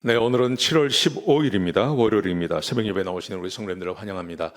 네, 오늘은 7월 15일입니다. 월요일입니다. 새벽 예배 나오시는 우리 성도님들을 환영합니다.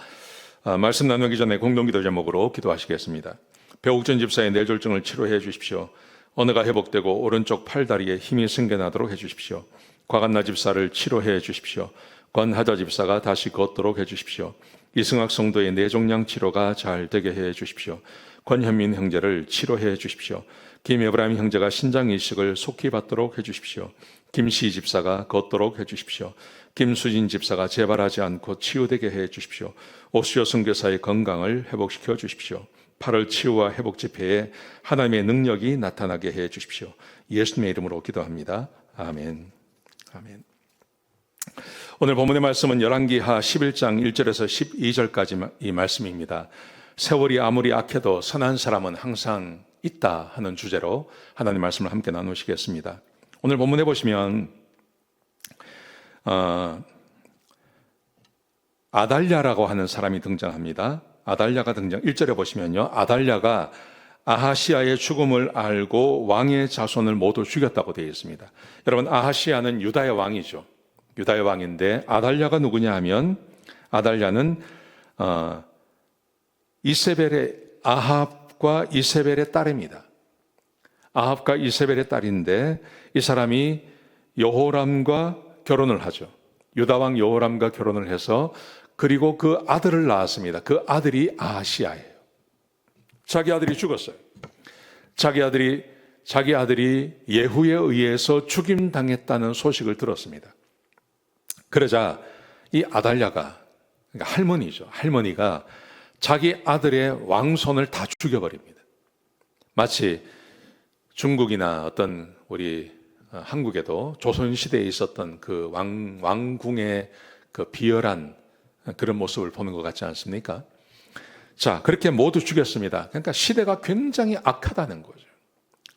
말씀 나누기 전에 공동기도 제목으로 기도하시겠습니다. 배옥전 집사의 뇌졸중을 치료해 주십시오. 언어가 회복되고 오른쪽 팔다리에 힘이 생겨나도록 해주십시오. 과간나 집사를 치료해 주십시오. 권하자 집사가 다시 걷도록 해주십시오. 이승학 성도의 뇌종양 치료가 잘 되게 해 주십시오. 권현민 형제를 치료해 주십시오. 김에브라임 형제가 신장 이식을 속히 받도록 해주십시오. 김시 집사가 걷도록 해주십시오. 김수진 집사가 재발하지 않고 치유되게 해주십시오. 오수여 선교사의 건강을 회복시켜 주십시오. 8월 치유와 회복 집회에 하나님의 능력이 나타나게 해주십시오. 예수님의 이름으로 기도합니다. 아멘. 아멘. 오늘 본문의 말씀은 열왕기하 11장 1절에서 12절까지 이 말씀입니다. 세월이 아무리 악해도 선한 사람은 항상 있다 하는 주제로 하나님 말씀을 함께 나누시겠습니다. 오늘 본문에 보시면 아달랴라고 하는 사람이 등장합니다. 아달랴가 1절에 보시면요, 아달랴가 아하시아의 죽음을 알고 왕의 자손을 모두 죽였다고 되어 있습니다. 여러분, 아하시아는 유다의 왕이죠. 유다의 왕인데 아달랴가 누구냐 하면 아달랴는 이세벨의 아합과 이세벨의 딸입니다. 아합과 이세벨의 딸인데 이 사람이 여호람과 결혼을 하죠. 유다왕 여호람과 결혼을 해서 그리고 그 아들을 낳았습니다. 그 아들이 아하시아예요. 자기 아들이 죽었어요. 자기 아들이 예후에 의해서 죽임당했다는 소식을 들었습니다. 그러자 이 아달랴가, 그러니까 할머니죠. 할머니가 자기 아들의 왕손을 다 죽여버립니다. 마치 중국이나 어떤 우리 한국에도 조선시대에 있었던 그 왕궁의 그 비열한 그런 모습을 보는 것 같지 않습니까? 자, 그렇게 모두 죽였습니다. 그러니까 시대가 굉장히 악하다는 거죠.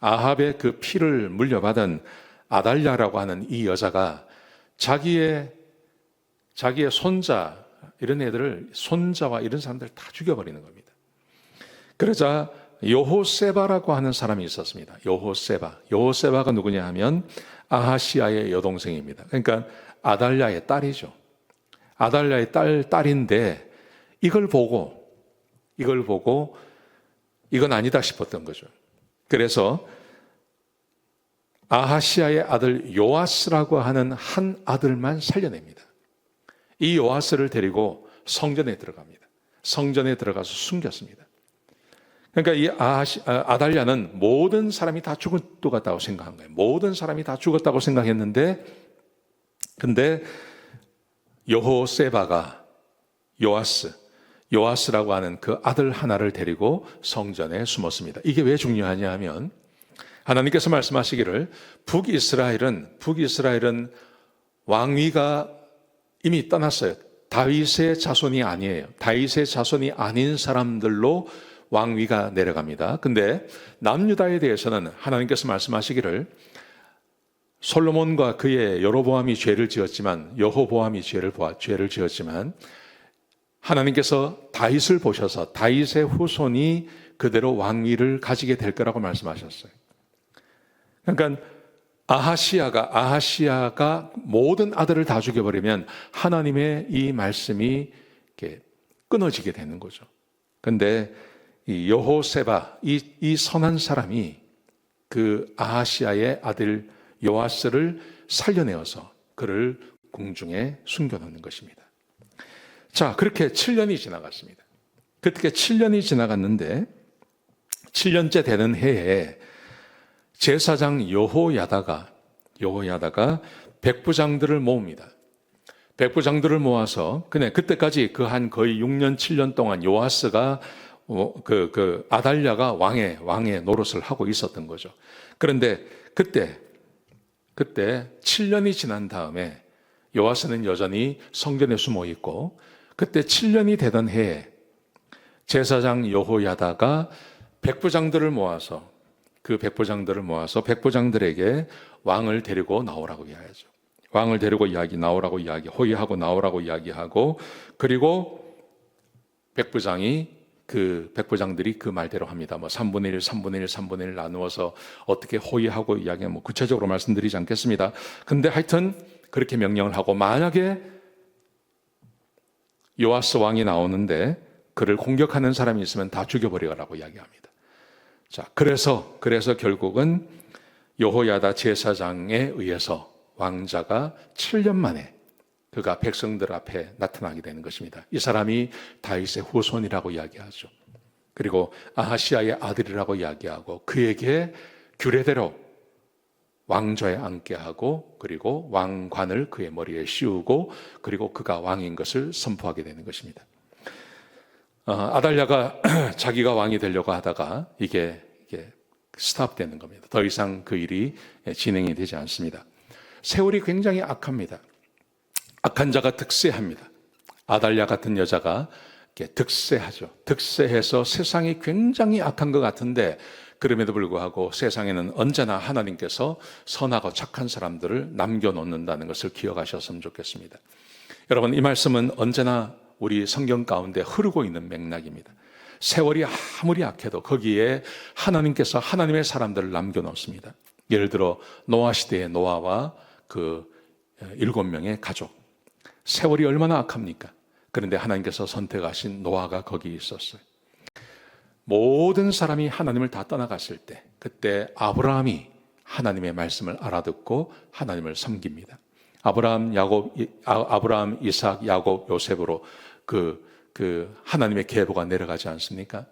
아합의 그 피를 물려받은 아달랴라고 하는 이 여자가 자기의 손자, 이런 애들을, 손자와 이런 사람들을 다 죽여버리는 겁니다. 그러자 여호세바라고 하는 사람이 있었습니다. 여호세바가 누구냐 하면 아하시아의 여동생입니다. 그러니까 아달랴의 딸이죠. 아달랴의 딸인데 이걸 보고 이건 아니다 싶었던 거죠. 그래서 아하시아의 아들 요아스라고 하는 한 아들만 살려냅니다. 이 요아스를 데리고 성전에 들어갑니다. 성전에 들어가서 숨겼습니다. 그러니까 이 아달랴는 모든 사람이 다 죽은 것 같다고 생각한 거예요. 모든 사람이 다 죽었다고 생각했는데, 근데 여호세바가 요아스라고 하는 그 아들 하나를 데리고 성전에 숨었습니다. 이게 왜 중요하냐 하면 하나님께서 말씀하시기를 북이스라엘은 왕위가 이미 떠났어요. 다윗의 자손이 아니에요. 다윗의 자손이 아닌 사람들로 왕위가 내려갑니다. 근데 남유다에 대해서는 하나님께서 말씀하시기를 솔로몬과 그의 여로보암이 죄를 지었지만 여호보암이 죄를 지었지만 하나님께서 다윗을 보셔서 다윗의 후손이 그대로 왕위를 가지게 될 거라고 말씀하셨어요. 그러니까 아하시아가 모든 아들을 다 죽여버리면 하나님의 이 말씀이 이렇게 끊어지게 되는 거죠. 그런데 이 여호세바, 이 선한 사람이 그 아하시아의 아들 요아스를 살려내어서 그를 궁중에 숨겨놓는 것입니다. 자, 그렇게 7년이 지나갔습니다. 그렇게 7년이 지나갔는데 7년째 되는 해에 제사장 여호야다가 백부장들을 모읍니다. 백부장들을 모아서 그때까지 그 한 거의 6년 7년 동안 요아스가 아달랴가 왕의 노릇을 하고 있었던 거죠. 그런데 그때 7년이 지난 다음에 요아스는 여전히 성전에 숨어 있고, 그때 7년이 되던 해에 제사장 여호야다가 백부장들을 모아서 백부장들에게 왕을 데리고 나오라고 이야기하죠. 왕을 데리고 나오라고 호위하고 나오라고 이야기하고, 그리고 백부장들이 그 말대로 합니다. 3분의 1 나누어서 어떻게 호위하고 이야기하면 구체적으로 말씀드리지 않겠습니다. 근데 하여튼 그렇게 명령을 하고, 만약에 요아스 왕이 나오는데 그를 공격하는 사람이 있으면 다 죽여버리라고 이야기합니다. 자, 그래서 결국은 여호야다 제사장에 의해서 왕자가 7년 만에 그가 백성들 앞에 나타나게 되는 것입니다. 이 사람이 다윗의 후손이라고 이야기하죠. 그리고 아하시아의 아들이라고 이야기하고, 그에게 규례대로 왕좌에 앉게 하고, 그리고 왕관을 그의 머리에 씌우고, 그리고 그가 왕인 것을 선포하게 되는 것입니다. 아달랴가 자기가 왕이 되려고 하다가 이게 스탑되는 겁니다. 더 이상 그 일이 진행이 되지 않습니다. 세월이 굉장히 악합니다. 악한 자가 득세합니다. 아달랴 같은 여자가 득세하죠. 득세해서 세상이 굉장히 악한 것 같은데, 그럼에도 불구하고 세상에는 언제나 하나님께서 선하고 착한 사람들을 남겨놓는다는 것을 기억하셨으면 좋겠습니다. 여러분, 이 말씀은 언제나 우리 성경 가운데 흐르고 있는 맥락입니다. 세월이 아무리 악해도 거기에 하나님께서 하나님의 사람들을 남겨놓습니다. 예를 들어 노아 시대의 노아와 그 7명의 가족. 세월이 얼마나 악합니까? 그런데 하나님께서 선택하신 노아가 거기 있었어요. 모든 사람이 하나님을 다 떠나갔을 때, 그때 아브라함이 하나님의 말씀을 알아듣고 하나님을 섬깁니다. 아브라함, 이삭, 야곱, 요셉으로 그 하나님의 계보가 내려가지 않습니까?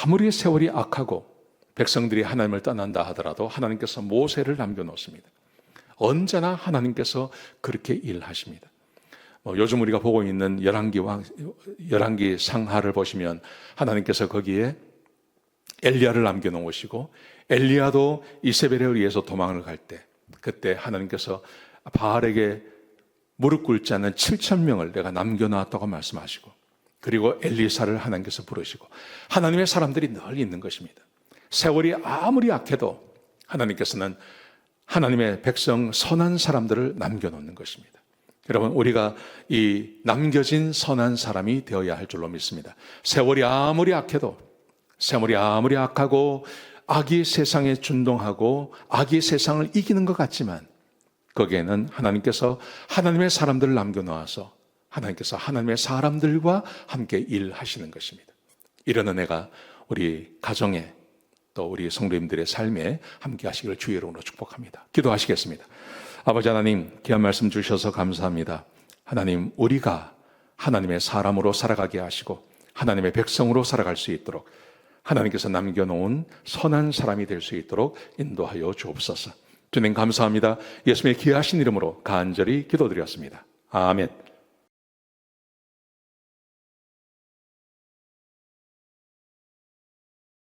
아무리 세월이 악하고 백성들이 하나님을 떠난다 하더라도 하나님께서 모세를 남겨놓습니다. 언제나 하나님께서 그렇게 일하십니다. 요즘 우리가 보고 있는 열왕기 상하를 보시면 하나님께서 거기에 엘리야를 남겨놓으시고, 엘리야도 이세벨에 의해서 도망을 갈 때, 그때 하나님께서 바알에게 무릎 꿇지 않는 7,000명을 내가 남겨놨다고 말씀하시고, 그리고 엘리사를 하나님께서 부르시고, 하나님의 사람들이 늘 있는 것입니다. 세월이 아무리 악해도 하나님께서는 하나님의 백성 선한 사람들을 남겨놓는 것입니다. 여러분, 우리가 이 남겨진 선한 사람이 되어야 할 줄로 믿습니다. 세월이 아무리 악해도, 세월이 아무리 악하고 악이 세상에 준동하고 악이 세상을 이기는 것 같지만, 거기에는 하나님께서 하나님의 사람들을 남겨놓아서 하나님께서 하나님의 사람들과 함께 일하시는 것입니다. 이런 은혜가 우리 가정에, 또 우리 성도님들의 삶에 함께 하시기를 주의 이름으로 축복합니다. 기도하시겠습니다. 아버지 하나님, 귀한 말씀 주셔서 감사합니다. 하나님, 우리가 하나님의 사람으로 살아가게 하시고 하나님의 백성으로 살아갈 수 있도록 하나님께서 남겨놓은 선한 사람이 될 수 있도록 인도하여 주옵소서. 주님 감사합니다. 예수님의 귀하신 이름으로 간절히 기도드렸습니다. 아멘.